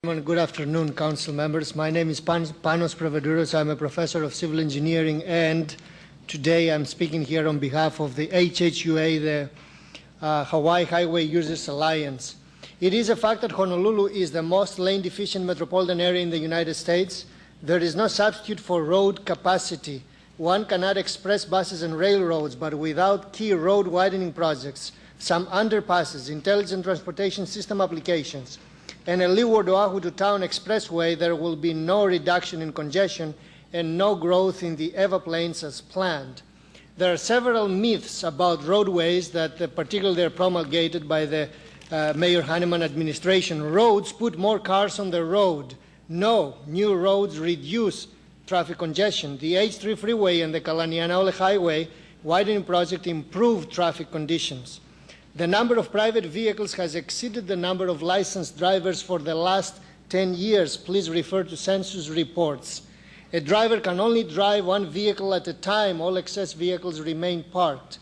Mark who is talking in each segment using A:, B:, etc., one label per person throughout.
A: Good afternoon, council members. My name is Panos Prevadouros. I'm a professor of civil engineering, and today I'm speaking here on behalf of the HHUA, the Hawaii Highway Users Alliance. It is a fact that Honolulu is the most lane-deficient metropolitan area in the United States. There is no substitute for road capacity. One cannot express buses and railroads, but without key road widening projects, some underpasses, intelligent transportation system applications, and a Leeward Oahu to Town Expressway, there will be no reduction in congestion and no growth in the Eva Plains as planned. There are several myths about roadways that particularly are promulgated by the Mayor Hanneman administration. Roads put more cars on the road. No, new roads reduce traffic congestion. The H3 freeway and the Kalanianaole Highway widening project improved traffic conditions. The number of private vehicles has exceeded the number of licensed drivers for the last 10 years. Please refer to census reports. A driver can only drive one vehicle at a time. All excess vehicles remain parked.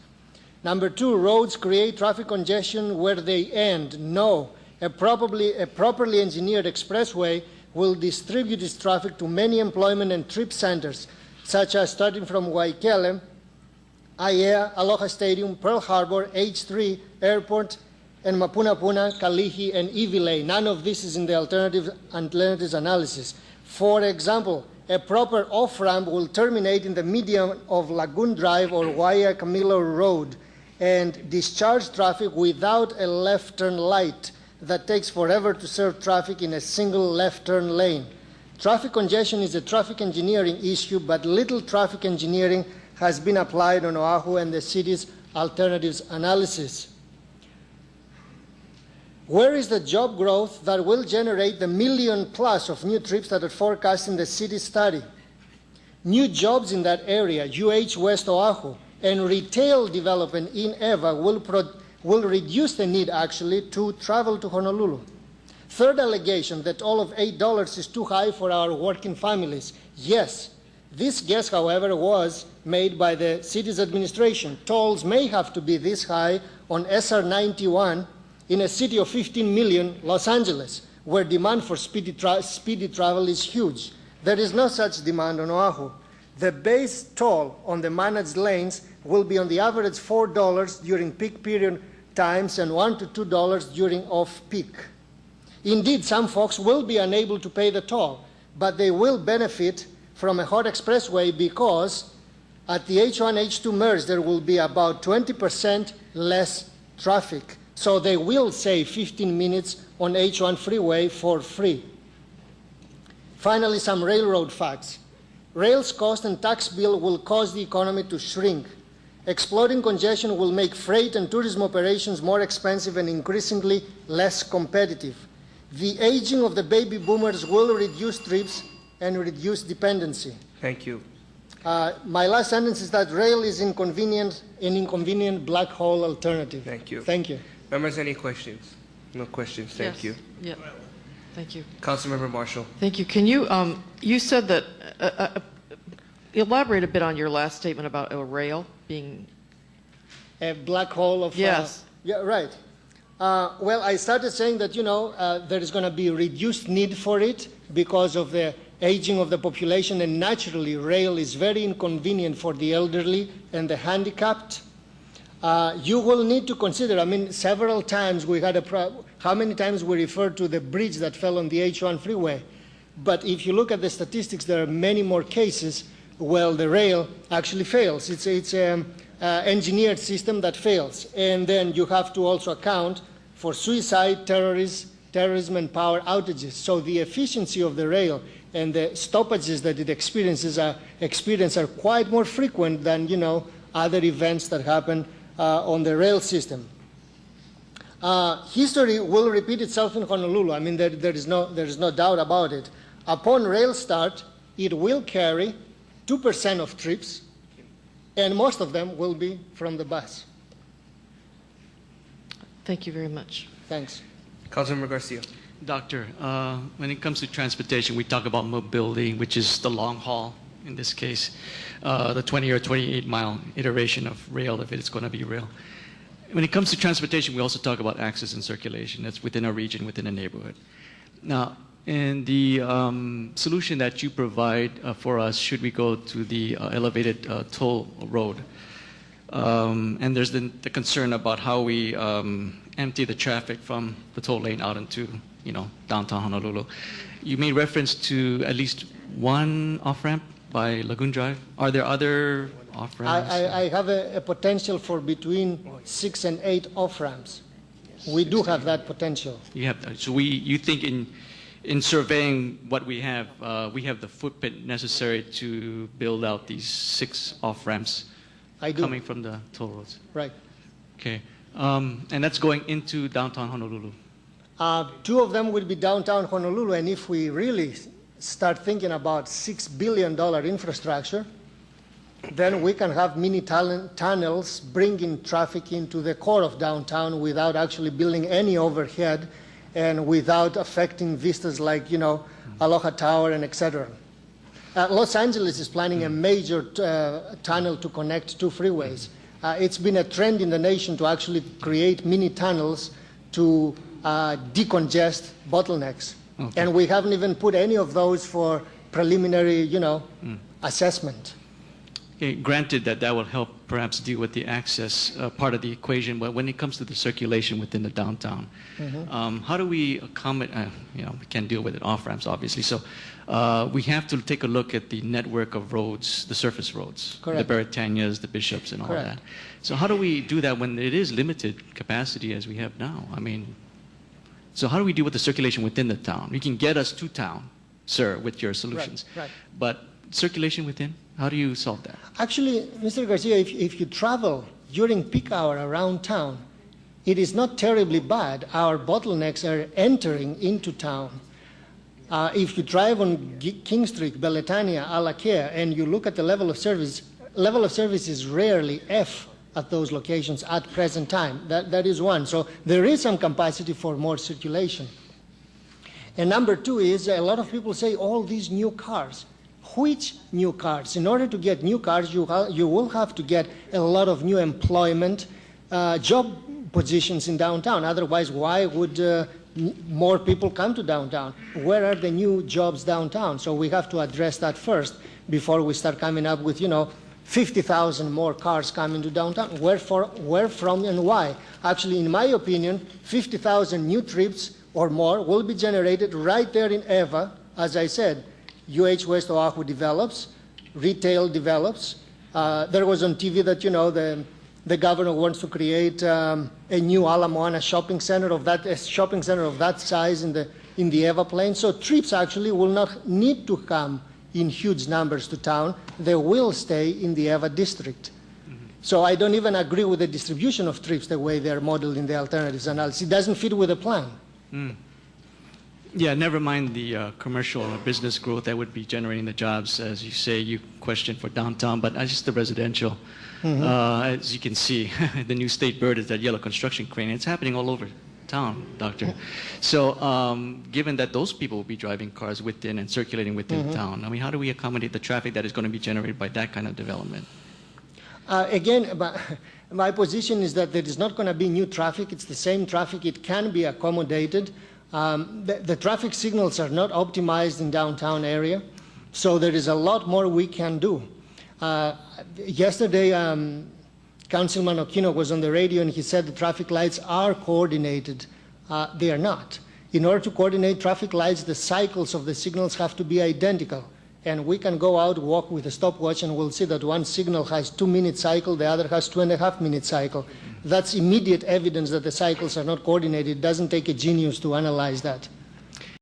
A: Number two, roads create traffic congestion where they end. No, a properly engineered expressway will distribute its traffic to many employment and trip centers, such as starting from Waikele, Aiea, Aloha Stadium, Pearl Harbor, H3, Airport, and Mapunapuna, Kalihi, and Iwilei. None of this is in the alternatives analysis. For example, a proper off-ramp will terminate in the median of Lagoon Drive or Waia Camilo Road and discharge traffic without a left turn light that takes forever to serve traffic in a single left turn lane. Traffic congestion is a traffic engineering issue, but little traffic engineering has been applied on Oahu and the city's alternatives analysis. Where is the job growth that will generate the million plus of new trips that are forecast in the city study? New jobs in that area, UH West Oahu, and retail development in Eva will reduce the need actually to travel to Honolulu. Third allegation that all of $8 is too high for our working families. Yes, this guess, however, was made by the city's administration. Tolls may have to be this high on SR 91 in a city of 15 million, Los Angeles, where demand for speedy travel is huge. There is no such demand on Oahu. The base toll on the managed lanes will be on the average $4 during peak period times and $1 to $2 during off-peak. Indeed, some folks will be unable to pay the toll, but they will benefit from a hot expressway because at the H1, H2 merge, there will be about 20% less traffic. So they will save 15 minutes on H1 freeway for free. Finally, some railroad facts. Rail's cost and tax bill will cause the economy to shrink. Exploding congestion will make freight and tourism operations more expensive and increasingly less competitive. The aging of the baby boomers will reduce trips and reduce dependency.
B: Thank you.
A: My last sentence is that rail is an inconvenient black hole alternative.
B: Thank you.
A: Thank you.
B: Members, any questions? No questions. Thank you.
C: Yeah. Thank you.
B: Councilmember Marshall.
C: Thank you. Can you, you said that, elaborate a bit on your last statement about a rail being...
A: A black hole of...
C: Yes.
A: Yeah, right. Well, I started saying that, there is going to be reduced need for it because of the aging of the population, and naturally rail is very inconvenient for the elderly and the handicapped. You will need to consider, several times we had how many times we referred to the bridge that fell on the H1 freeway. But if you look at the statistics, there are many more cases where the rail actually fails. It's an engineered system that fails. And then you have to also account for suicide, terrorism, and power outages. So the efficiency of the rail and the stoppages that it experiences are quite more frequent than, other events that happen on the rail system. History will repeat itself in Honolulu. There is no doubt about it. Upon rail start, it will carry 2% of trips, and most of them will be from the bus.
C: Thank you very much.
A: Thanks.
B: Councilmember Garcia.
D: Doctor, when it comes to transportation, we talk about mobility, which is the long haul in this case, the 20 or 28 mile iteration of rail, if it's going to be rail. When it comes to transportation, we also talk about access and circulation. That's within a region, within a neighborhood. Now, And the solution that you provide for us, should we go to the elevated toll road, and there's the concern about how we empty the traffic from the toll lane out into, downtown Honolulu. You made reference to at least one off-ramp by Lagoon Drive. Are there other off-ramps?
A: I have a potential for between 6 and 8 off-ramps. We do have that potential.
D: You have that. So you think in surveying what we have the footprint necessary to build out these 6 off-ramps
A: I do.
D: coming from the toll roads.
A: Right.
D: Okay. And that's going into downtown Honolulu.
A: 2 of them will be downtown Honolulu, and if we really start thinking about $6 billion infrastructure, then we can have mini tunnels bringing traffic into the core of downtown without actually building any overhead and without affecting vistas like, Aloha Tower and etc. Los Angeles is planning a major tunnel to connect 2 freeways. It's been a trend in the nation to actually create mini tunnels to decongest bottlenecks.
D: Okay.
A: And we haven't even put any of those for preliminary, assessment.
D: Okay, granted that will help perhaps deal with the access part of the equation, but when it comes to the circulation within the downtown, how do we accommodate, we can't deal with it off-ramps, obviously, so we have to take a look at the network of roads, the surface roads,
A: Correct.
D: the Beretanias, the Bishops, and all
A: Correct.
D: that. So how do we do that when it is limited capacity as we have now? So how do we deal with the circulation within the town? You can get us to town, sir, with your solutions.
A: Right.
D: But circulation within, how do you solve that?
A: Actually, Mr. Garcia, if you travel during peak hour around town, it is not terribly bad. Our bottlenecks are entering into town. If you drive on King Street, Beletania, Alakea, and you look at the level of service is rarely F at those locations at present time. That is one. So there is some capacity for more circulation. And number 2 is a lot of people say all these new cars. Which new cars? In order to get new cars, you will have to get a lot of new employment, job positions in downtown. Otherwise, why would more people come to downtown? Where are the new jobs downtown? So we have to address that first before we start coming up with, 50,000 more cars coming to downtown. Where from, and why? Actually, in my opinion, 50,000 new trips or more will be generated right there in Eva. As I said, UH West Oahu develops, retail develops. There was on TV that, the governor wants to create a new Ala Moana shopping center of that size in the Eva Plain. So trips actually will not need to come in huge numbers to town. They will stay in the Eva district. So I don't even agree with the distribution of trips the way they're modeled in the alternatives analysis. It doesn't fit with the plan.
D: Yeah, never mind the commercial or business growth that would be generating the jobs, as you say, you question for downtown, but just the residential. As you can see, the new state bird is that yellow construction crane. It's happening all over town, Doctor. So given that those people will be driving cars within and circulating within town, how do we accommodate the traffic that is going to be generated by that kind of development?
A: Again, my position is that there is not going to be new traffic. It's the same traffic. It can be accommodated. The traffic signals are not optimized in downtown area, so there is a lot more we can do. Yesterday, Councilman Okino was on the radio and he said the traffic lights are coordinated. They are not. In order to coordinate traffic lights, the cycles of the signals have to be identical. And we can go out, walk with a stopwatch, and we'll see that one signal has 2-minute cycle, the other has 2.5-minute cycle. That's immediate evidence that the cycles are not coordinated. It doesn't take a genius to analyze that.